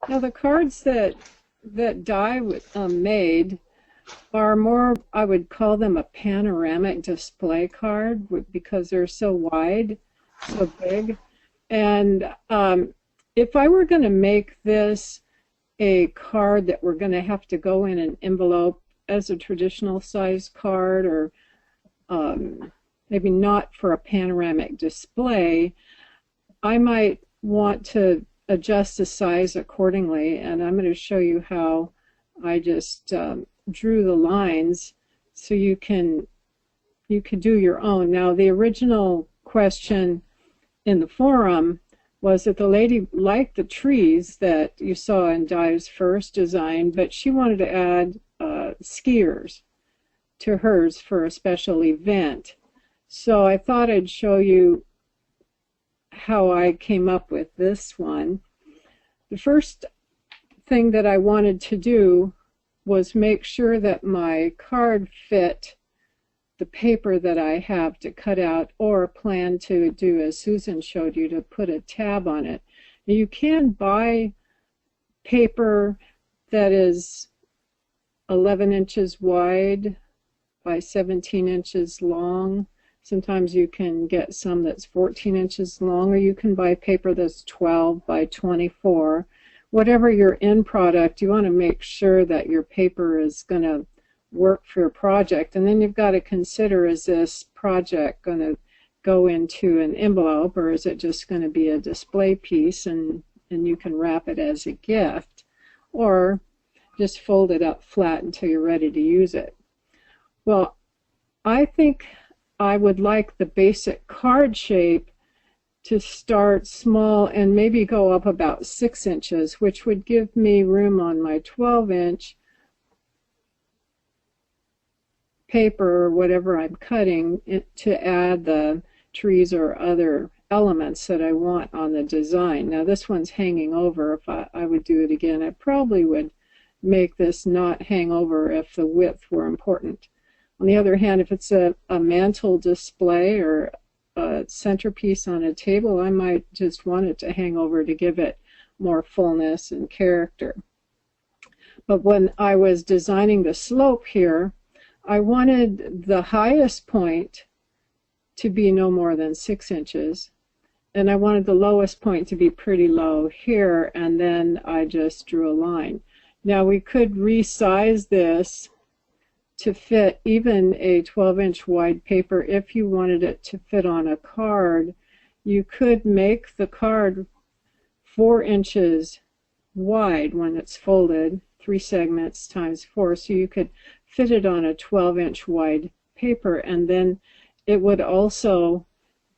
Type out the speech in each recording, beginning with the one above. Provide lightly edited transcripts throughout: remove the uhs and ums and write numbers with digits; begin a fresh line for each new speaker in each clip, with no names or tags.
Now the cards that Dye made are more, I would call them a panoramic display card because they're so wide, so big. And if I were going to make this a card that we're going to have to go in an envelope as a traditional size card, or maybe not for a panoramic display, I might want to adjust the size accordingly. And I'm going to show you how I just drew the lines so you can do your own. Now, the original question in the forum was that the lady liked the trees that you saw in Dye's first design, but she wanted to add skiers to hers for a special event. So I thought I'd show you how I came up with this one. The first thing that I wanted to do was make sure that my card fit the paper that I have to cut out, or plan to do as Susan showed you, to put a tab on it. You can buy paper that is 11 inches wide by 17 inches long. Sometimes you can get some that's 14 inches long, or you can buy paper that's 12 by 24. Whatever your end product, you want to make sure that your paper is going to work for your project. And then you've got to consider, is this project going to go into an envelope, or is it just going to be a display piece and you can wrap it as a gift, or just fold it up flat until you're ready to use it. Well, I think I would like the basic card shape to start small and maybe go up about 6 inches, which would give me room on my 12-inch paper, or whatever I'm cutting, to add the trees or other elements that I want on the design. Now this one's hanging over. If I would do it again, I probably would make this not hang over if the width were important. On the other hand, if it's a mantle display or a centerpiece on a table, I might just want it to hang over to give it more fullness and character. But when I was designing the slope here, I wanted the highest point to be no more than 6 inches, and I wanted the lowest point to be pretty low here, and then I just drew a line. Now we could resize this to fit even a 12-inch wide paper. If you wanted it to fit on a card, you could make the card 4 inches wide when it's folded, 3 segments times 4, so you could fit it on a 12-inch wide paper, and then it would also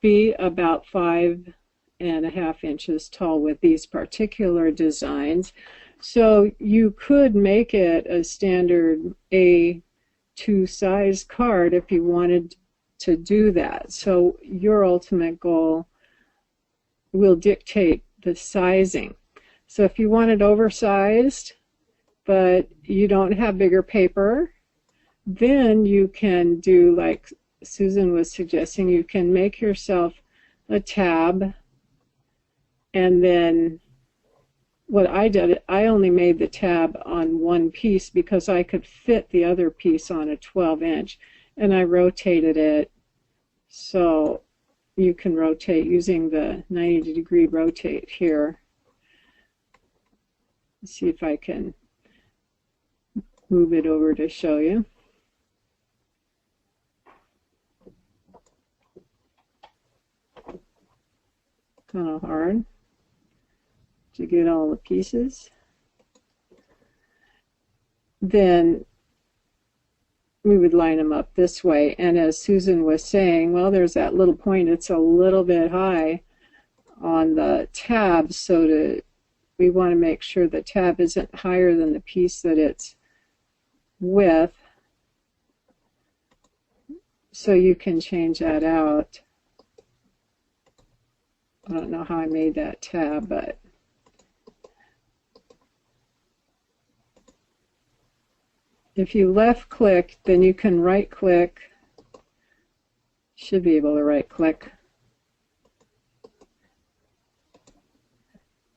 be about 5.5 inches tall with these particular designs. So you could make it a standard A2 size card if you wanted to do that. So your ultimate goal will dictate the sizing. So if you want it oversized, but you don't have bigger paper, then you can do like Susan was suggesting. You can make yourself a tab, and then what I did, I only made the tab on one piece because I could fit the other piece on a 12-inch, and I rotated it so you can rotate using the 90-degree rotate here. Let's see if I can move it over to show you. Kind of hard to get all the pieces. Then we would line them up this way, and as Susan was saying, well, there's that little point, it's a little bit high on the tab, so we want to make sure the tab isn't higher than the piece that it's with, so you can change that out. I don't know how I made that tab, but if you left click, then you can right click. Should be able to right click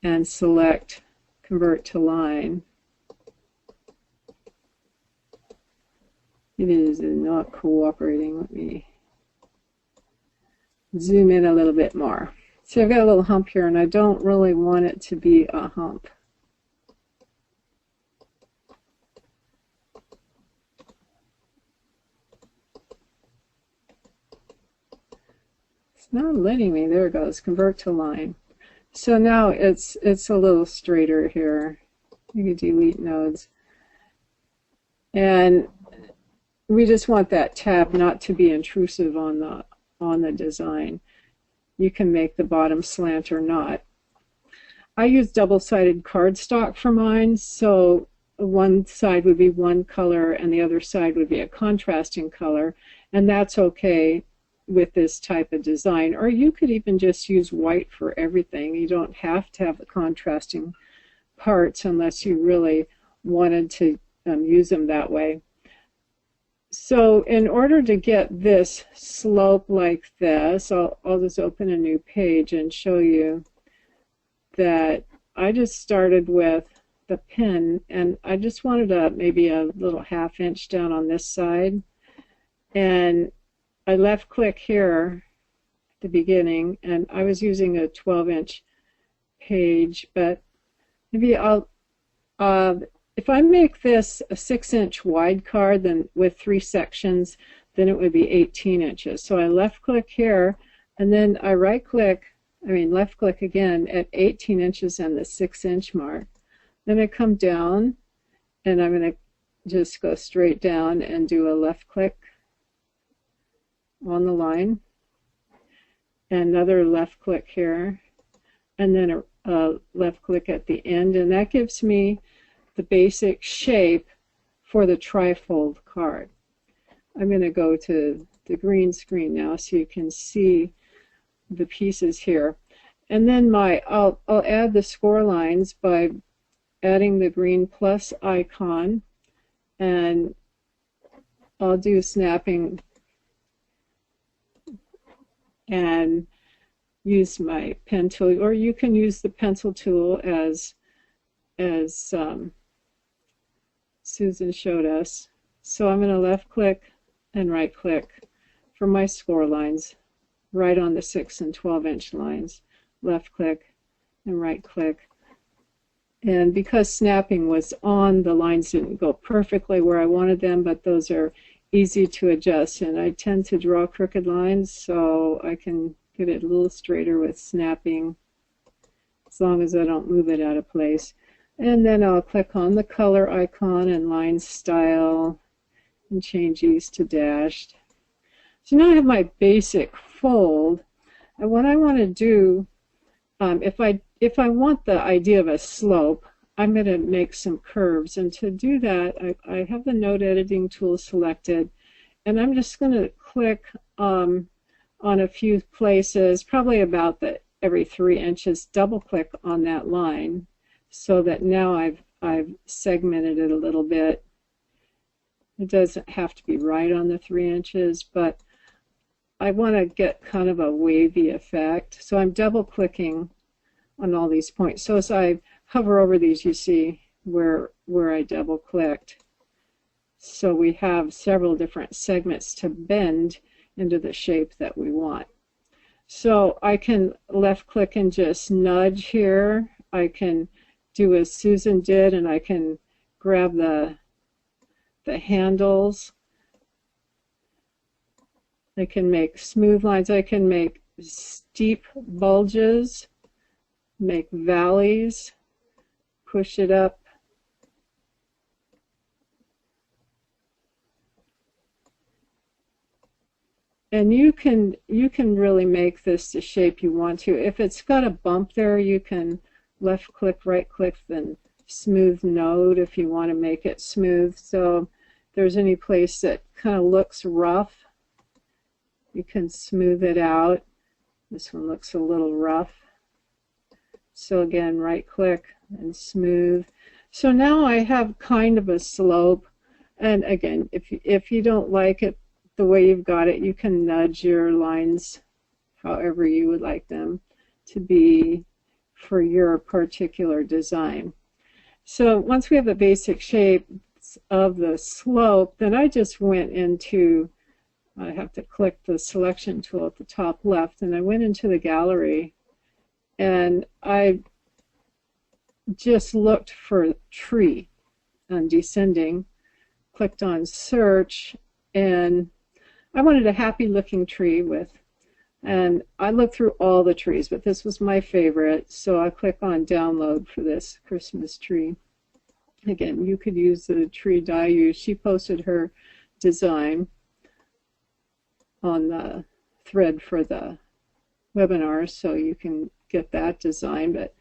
and select convert to line. It is not cooperating. Let me zoom in a little bit more. So I've got a little hump here, and I don't really want it to be a hump. It's not letting me. There it goes. Convert to line. So now it's a little straighter here. You can delete nodes. And we just want that tab not to be intrusive on the design. You can make the bottom slant or not. I use double-sided cardstock for mine, so one side would be one color and the other side would be a contrasting color, and that's okay with this type of design. Or you could even just use white for everything. You don't have to have the contrasting parts unless you really wanted to use them that way. So in order to get this slope like this, I'll just open a new page and show you that I just started with the pin, and I just wanted maybe a little ½ inch down on this side, and I left click here at the beginning, and I was using a 12-inch page, but maybe I'll if I make this a 6-inch wide card, then with 3 sections, then it would be 18 inches. So I left click here, and then I left click again at 18 inches and the 6-inch mark. Then I come down, and I'm going to just go straight down and do a left click on the line, another left click here, and then a left click at the end, and that gives me the basic shape for the trifold card. I'm going to go to the green screen now so you can see the pieces here. And then I'll add the score lines by adding the green plus icon, and I'll do snapping and use my pen tool, or you can use the pencil tool as Susan showed us. So I'm going to left click and right click for my score lines right on the 6 and 12-inch lines. Left click and right click. And because snapping was on, the lines didn't go perfectly where I wanted them, but those are easy to adjust. And I tend to draw crooked lines, so I can get it a little straighter with snapping as long as I don't move it out of place. And then I'll click on the color icon and line style and change these to dashed. So now I have my basic fold. And what I want to do, if I want the idea of a slope, I'm going to make some curves. And to do that, I have the node editing tool selected. And I'm just going to click on a few places, probably about every 3 inches, double click on that line, so that now I've segmented it a little bit. It doesn't have to be right on the 3 inches, but I want to get kind of a wavy effect. So I'm double clicking on all these points. So as I hover over these, you see where I double clicked. So we have several different segments to bend into the shape that we want. So I can left click and just nudge here. I can do as Susan did, and I can grab the handles. I can make smooth lines. I can make steep bulges, make valleys, push it up. And you can really make this the shape you want to. If it's got a bump there, you can left click, right click, then smooth node if you want to make it smooth. So if there's any place that kind of looks rough, you can smooth it out. This one looks a little rough. So again, right click and smooth. So now I have kind of a slope. And again, if you don't like it the way you've got it, you can nudge your lines however you would like them to be for your particular design. So once we have the basic shape of the slope, then I just went into, I have to click the selection tool at the top left, and I went into the gallery and I just looked for tree and descending, clicked on search, and I wanted a happy looking tree with, and I looked through all the trees, but this was my favorite, so I click on download for this Christmas tree. Again, you could use the tree die used. She posted her design on the thread for the webinar, so you can get that design. But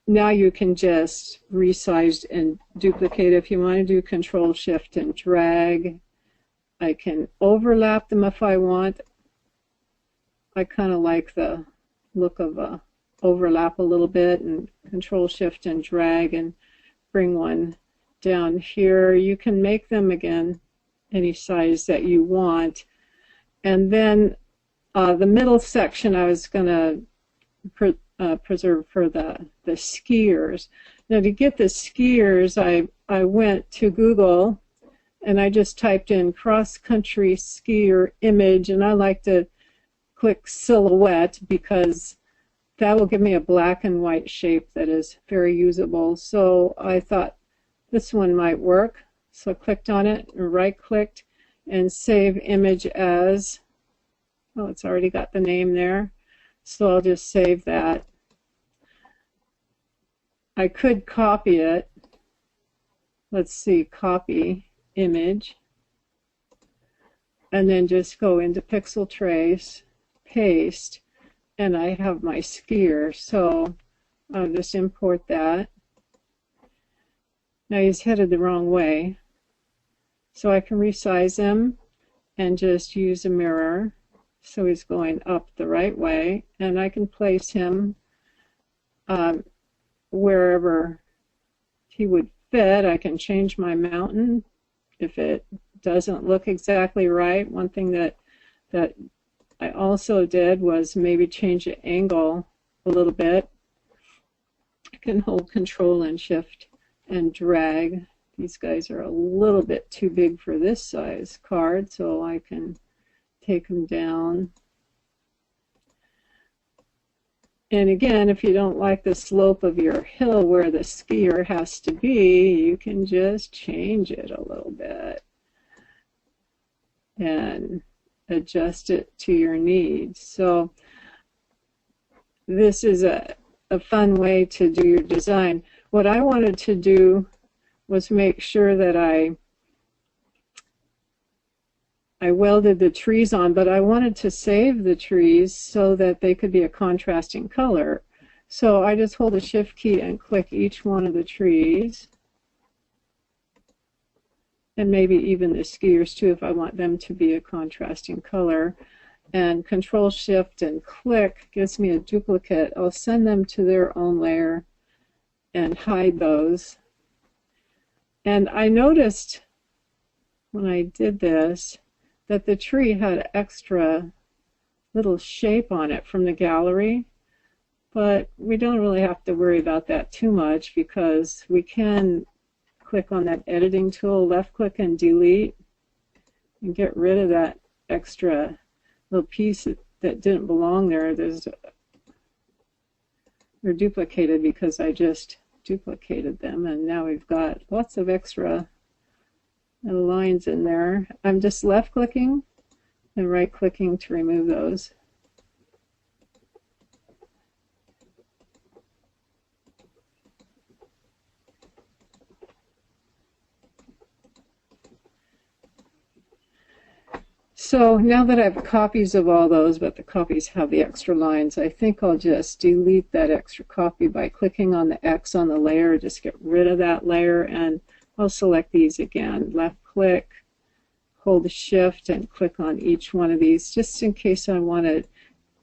now you can just resize and duplicate. If you want to do Control Shift and drag, I can overlap them if I want. I kind of like the look of a overlap a little bit, and Control Shift and drag and bring one down here. You can make them again any size that you want. And then the middle section I was going to preserve for the skiers. Now to get the skiers, I went to Google and I just typed in cross-country skier image, and I like to click silhouette because that will give me a black and white shape that is very usable. So I thought this one might work. So I clicked on it and right-clicked and save image as, oh, it's already got the name there. So I'll just save that. I could copy it. Let's see, copy image. And then just go into Pixel Trace, paste, and I have my skier. So I'll just import that. Now he's headed the wrong way. So I can resize him and just use a mirror. So he's going up the right way, and I can place him wherever he would fit. I can change my mountain if it doesn't look exactly right. One thing that I also did was maybe change the angle a little bit. I can hold Control and Shift and drag. These guys are a little bit too big for this size card, so I can take them down. And again, if you don't like the slope of your hill where the skier has to be, you can just change it a little bit and adjust it to your needs. So this is a fun way to do your design. What I wanted to do was make sure that I welded the trees on, but I wanted to save the trees so that they could be a contrasting color. So I just hold the Shift key and click each one of the trees, and maybe even the skiers too if I want them to be a contrasting color. And Control Shift and click gives me a duplicate. I'll send them to their own layer and hide those. And I noticed when I did this that the tree had extra little shape on it from the gallery, but we don't really have to worry about that too much because we can click on that editing tool, left click and delete, and get rid of that extra little piece that didn't belong there. They're duplicated because I just duplicated them, and now we've got lots of extra lines in there. I'm just left clicking and right clicking to remove those. So now that I have copies of all those, but the copies have the extra lines, I think I'll just delete that extra copy by clicking on the X on the layer, just get rid of that layer, and I'll select these again. Left click, hold Shift, and click on each one of these, just in case I want to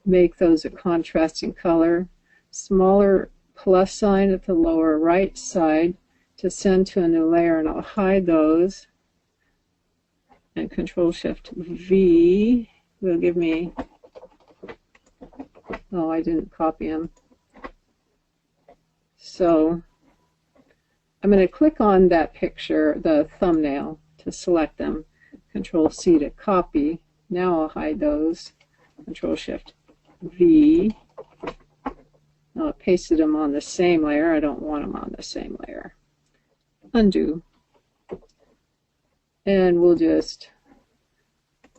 make those a contrasting color. Smaller plus sign at the lower right side to send to a new layer, and I'll hide those. And Control Shift V will give me, oh, I didn't copy them. So I'm going to click on that picture, the thumbnail, to select them. Control C to copy. Now I'll hide those. Control Shift V. Now I pasted them on the same layer. I don't want them on the same layer. Undo. And we'll just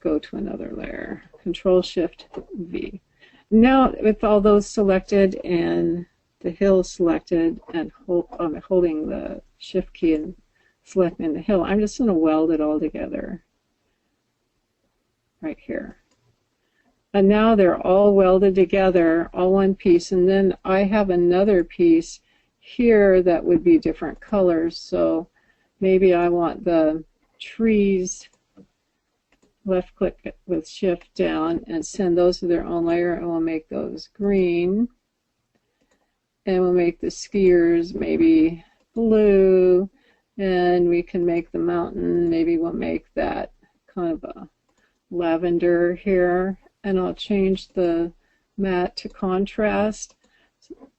go to another layer. Control Shift V. Now with all those selected and the hill selected and holding the Shift key and selecting the hill, I'm just going to weld it all together right here. And now they're all welded together, all one piece. And then I have another piece here that would be different colors. So maybe I want the trees. Left click with Shift down and send those to their own layer, and we'll make those green. And we'll make the skiers maybe blue, and we can make the mountain, maybe we'll make that kind of a lavender here. And I'll change the matte to contrast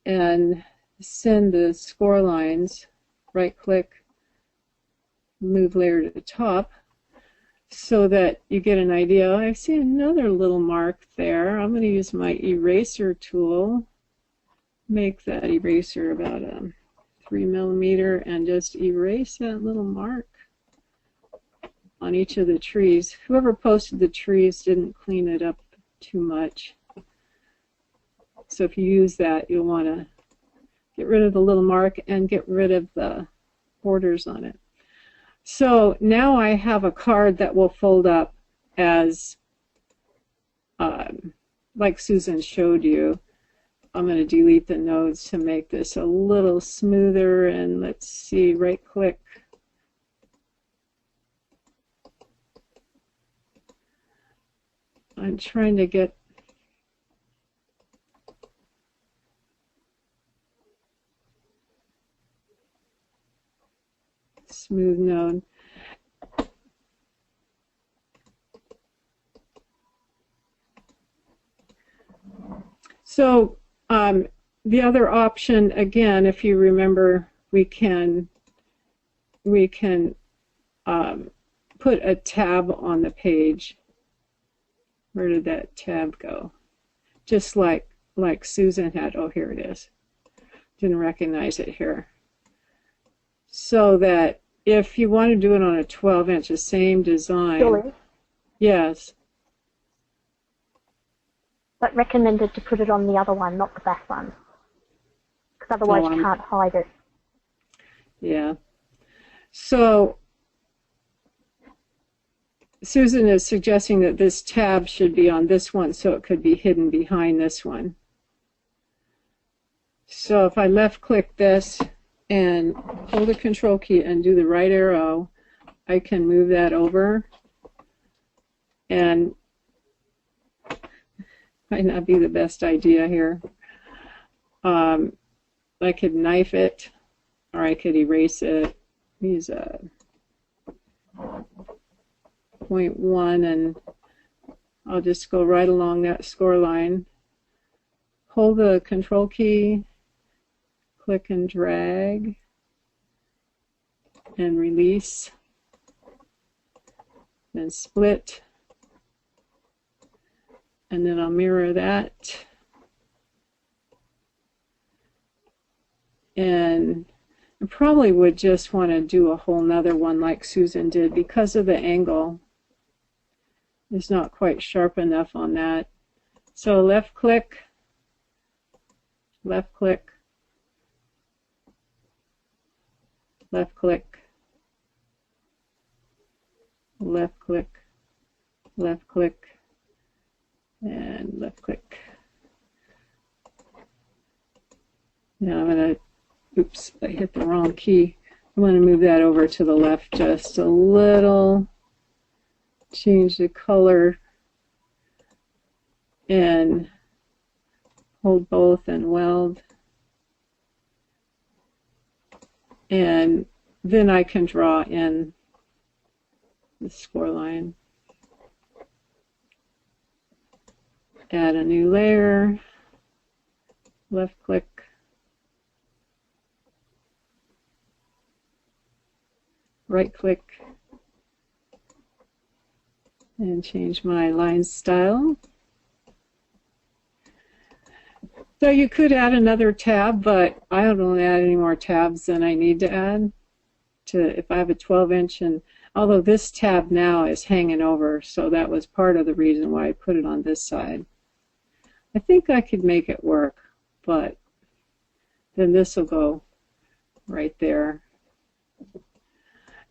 and send the score lines, right click, move layer to the top, so that you get an idea. I see another little mark there. I'm going to use my eraser tool, make that eraser about 3 millimeter, and just erase that little mark on each of the trees. Whoever posted the trees didn't clean it up too much. So if you use that, you'll want to get rid of the little mark and get rid of the borders on it. So now I have a card that will fold up as, like Susan showed you. I'm going to delete the nodes to make this a little smoother, and let's see, right click. I'm trying to get smooth node. So the other option, again, if you remember, we can put a tab on the page. Where did that tab go? Just like Susan had. Oh, here it is. Didn't recognize it here. So that if you want to do it on a 12-inch, the same design.
Julie?
Yes.
But recommended to put it on the other one, not the back one. Because otherwise you can't hide it.
Yeah. So Susan is suggesting that this tab should be on this one so it could be hidden behind this one. So if I left click this and hold the control key and do the right arrow, I can move that over, and might not be the best idea here. I could knife it, or I could erase it. Use a 0.1, and I'll just go right along that score line. Hold the control key, click and drag, and release, then split, and then I'll mirror that, and I probably would just want to do a whole nother one like Susan did because of the angle. It's not quite sharp enough on that. So left click, left click, left click, left click, left click, and left click. Now I'm going to, oops, I hit the wrong key. I'm going to move that over to the left just a little, change the color, and hold both and weld. And then I can draw in the score line. Add a new layer, left click, right click and change my line style. So you could add another tab, but I don't want to add any more tabs than I need to add if I have a 12-inch. And although this tab now is hanging over, so that was part of the reason why I put it on this side. I think I could make it work, but then this will go right there.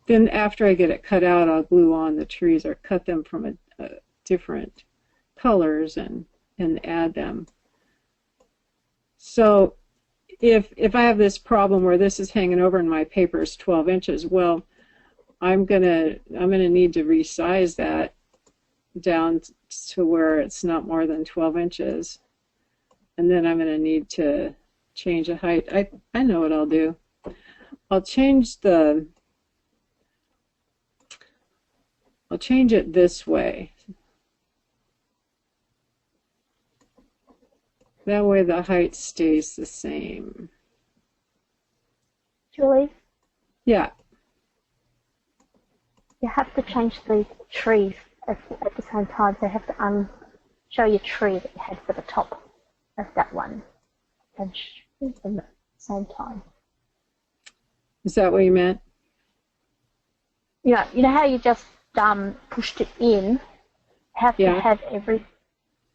Then after I get it cut out, I'll glue on the trees or cut them from different colors and add them. So if I have this problem where this is hanging over and my paper is 12 inches, well, I'm gonna need to resize that down to where it's not more than 12 inches. And then I'm gonna need to change the height. I know what I'll do. I'll change it this way. That way the height stays the same.
Julie?
Yeah.
You have to change the trees at the same time, so you have to show your tree that you had for the top of that one and show them at the same time.
Is that what you meant?
Yeah, you know how you just pushed it in? You have to have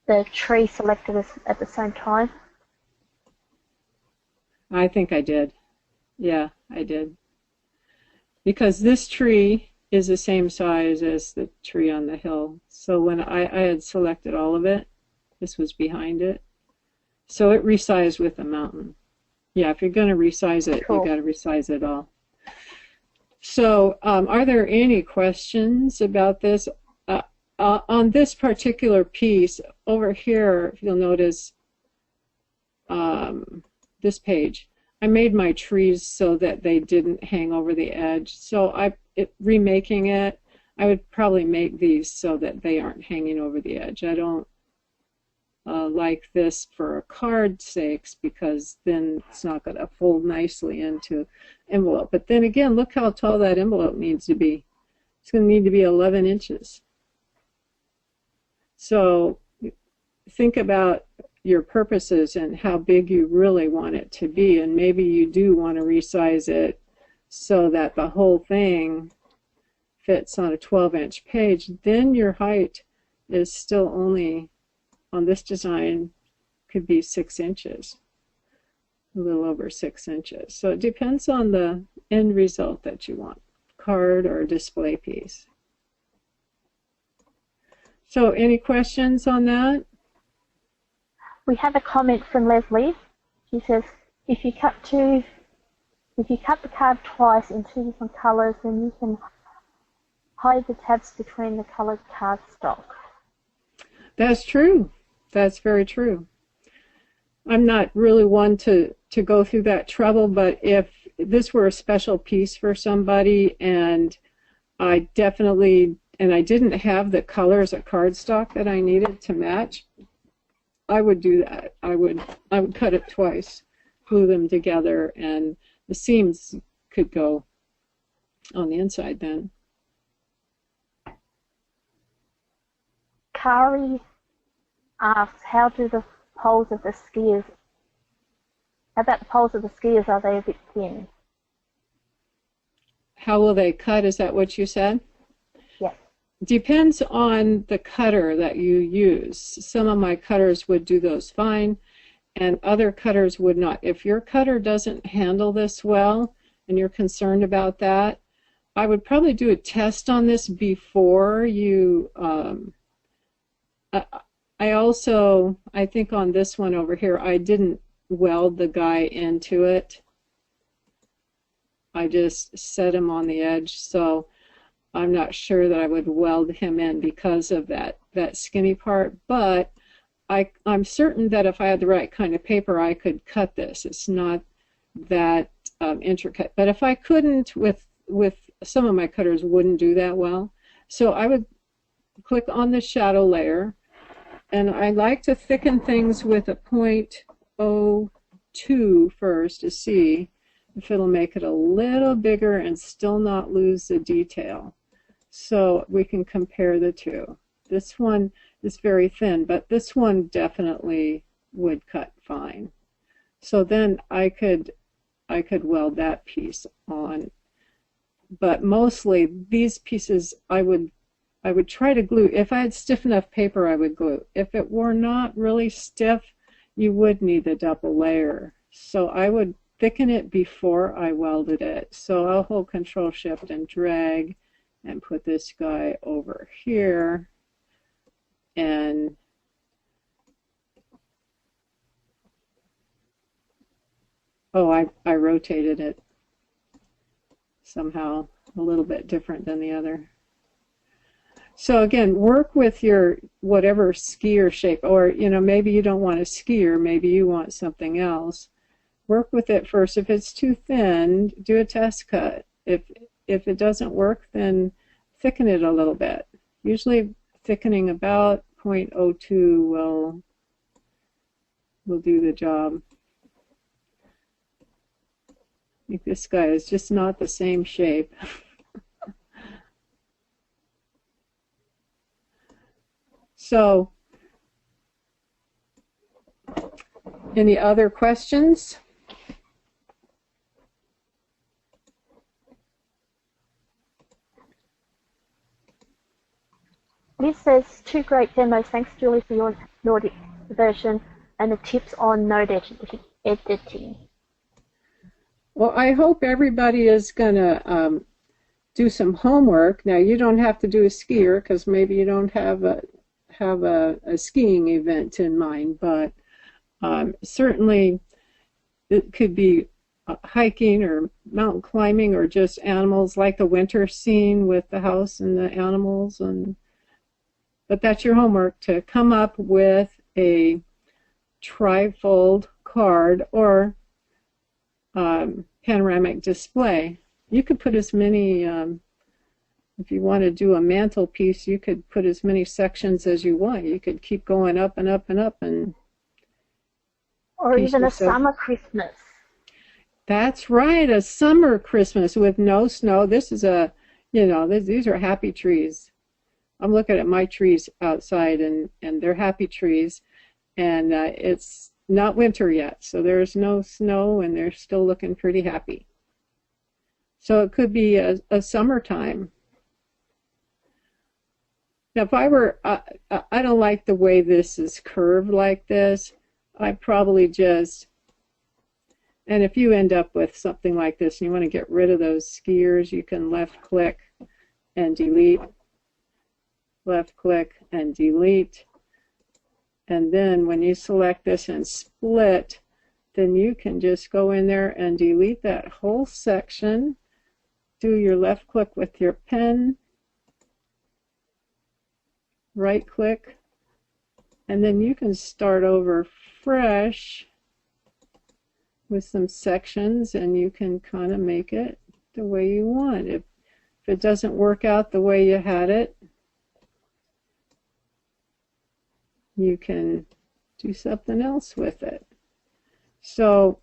the tree selected at the same time?
I think I did. Yeah, I did. Because this tree is the same size as the tree on the hill. So when I had selected all of it, this was behind it. So it resized with the mountain. Yeah, if you're going to resize it,
cool.
You got to resize it all. So are there any questions about this? On this particular piece, over here, if you'll notice this page, I made my trees so that they didn't hang over the edge. So remaking it, I would probably make these so that they aren't hanging over the edge. I don't like this for a card's sakes, because then it's not going to fold nicely into envelope. But then again, look how tall that envelope needs to be. It's going to need to be 11 inches. So think about your purposes and how big you really want it to be, and maybe you do want to resize it so that the whole thing fits on a 12-inch page. Then your height is still only, on this design, could be 6 inches, a little over 6 inches. So it depends on the end result that you want, card or display piece. So any questions on that?
We have a comment from Leslie. She says, if you cut the card twice in 2 different colors, then you can hide the tabs between the colored cardstock. That's
true. That's very true. I'm not really one to go through that trouble, but if this were a special piece for somebody and I didn't have the colors of cardstock that I needed to match, I would do that. I would cut it twice, glue them together, and the seams could go on the inside then.
Kari asks, how about the poles of the skiers? Are they a bit thin?
How will they cut? Is that what you said?
Yes.
Depends on the cutter that you use. Some of my cutters would do those fine, and other cutters would not. If your cutter doesn't handle this well, and you're concerned about that, I would probably do a test on this before you. I think on this one over here, I didn't weld the guy into it. I just set him on the edge, so I'm not sure that I would weld him in because of that skinny part, but I'm certain that if I had the right kind of paper, I could cut this. It's not that intricate, but if I couldn't, with some of my cutters wouldn't do that well. So I would click on the shadow layer, and I like to thicken things with a .02 first to see if it'll make it a little bigger and still not lose the detail. So we can compare the two. This one is very thin, but this one definitely would cut fine. So then I could weld that piece on. But mostly these pieces I would try to glue. If I had stiff enough paper, I would glue. If it were not really stiff, you would need a double layer. So I would thicken it before I welded it. So I'll hold Control Shift and drag and put this guy over here. And oh, I rotated it somehow a little bit different than the other. So again, work with your whatever skier shape, or maybe you don't want a skier, maybe you want something else. Work with it first. If it's too thin, do a test cut. If it doesn't work, then thicken it a little bit. Usually thickening about 0.02 will do the job. I think this guy is just not the same shape. So, any other questions?
Liz says, 2 great demos. Thanks, Julie, for your Nordic version and the tips on node editing.
Well, I hope everybody is going to do some homework. Now, you don't have to do a skier because maybe you don't have a skiing event in mind, but certainly it could be hiking or mountain climbing or just animals, like the winter scene with the house and the animals. But that's your homework, to come up with a trifold card or panoramic display. You could put as many, if you want to do a mantelpiece, you could put as many sections as you want. You could keep going up and up and up.
Or even a summer Christmas.
That's right, a summer Christmas with no snow. This is these are happy trees. I'm looking at my trees outside, and they're happy trees. And it's not winter yet, so there's no snow, and they're still looking pretty happy. So it could be a summertime. Now, if I were, I don't like the way this is curved like this. I'd probably just, and if you end up with something like this and you want to get rid of those skiers, you can left click and delete, left click and delete. And then when you select this and split, then you can just go in there and delete that whole section. Do your left click with your pen, right click, and then you can start over fresh with some sections, and you can kind of make it the way you want. If it doesn't work out the way you had it, you can do something else with it. So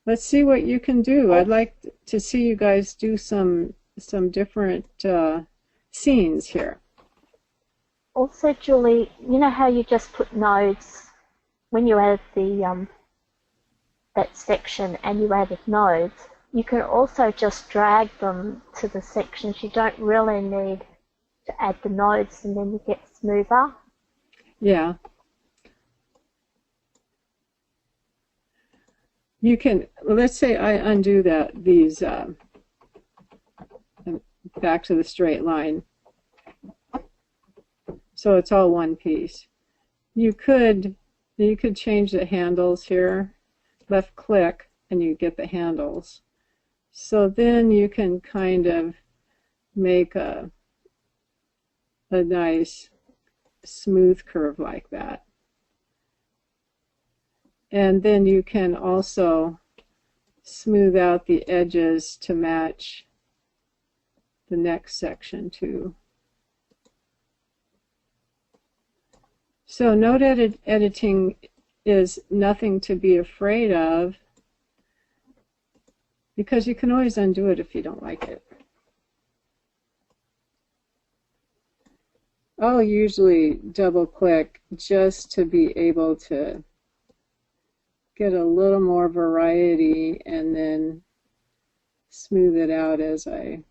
let's see what you can do. I'd like to see you guys do some different scenes here.
Also, Julie, you know how you just put nodes when you added the that section and you added nodes? You can also just drag them to the sections. You don't really need to add the nodes, and then you get smoother.
Yeah. You can, let's say I undo these back to the straight line. So it's all one piece. You could change the handles here, left click, and you get the handles. So then you can kind of make a nice smooth curve like that. And then you can also smooth out the edges to match the next section too. So node editing is nothing to be afraid of, because you can always undo it if you don't like it. I'll usually double click just to be able to get a little more variety and then smooth it out as I...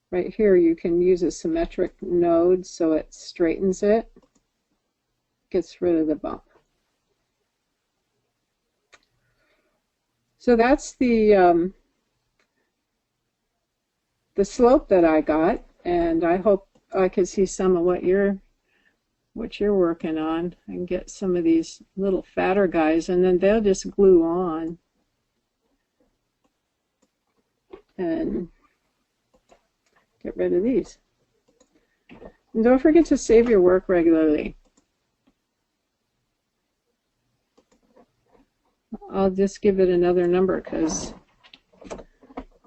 Right here you can use a symmetric node so it straightens it, gets rid of the bump. So that's the slope that I got, and I hope I could see some of what you're working on and get some of these little fatter guys, and then they'll just glue on. And get rid of these. And don't forget to save your work regularly. I'll just give it another number because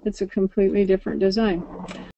it's a completely different design.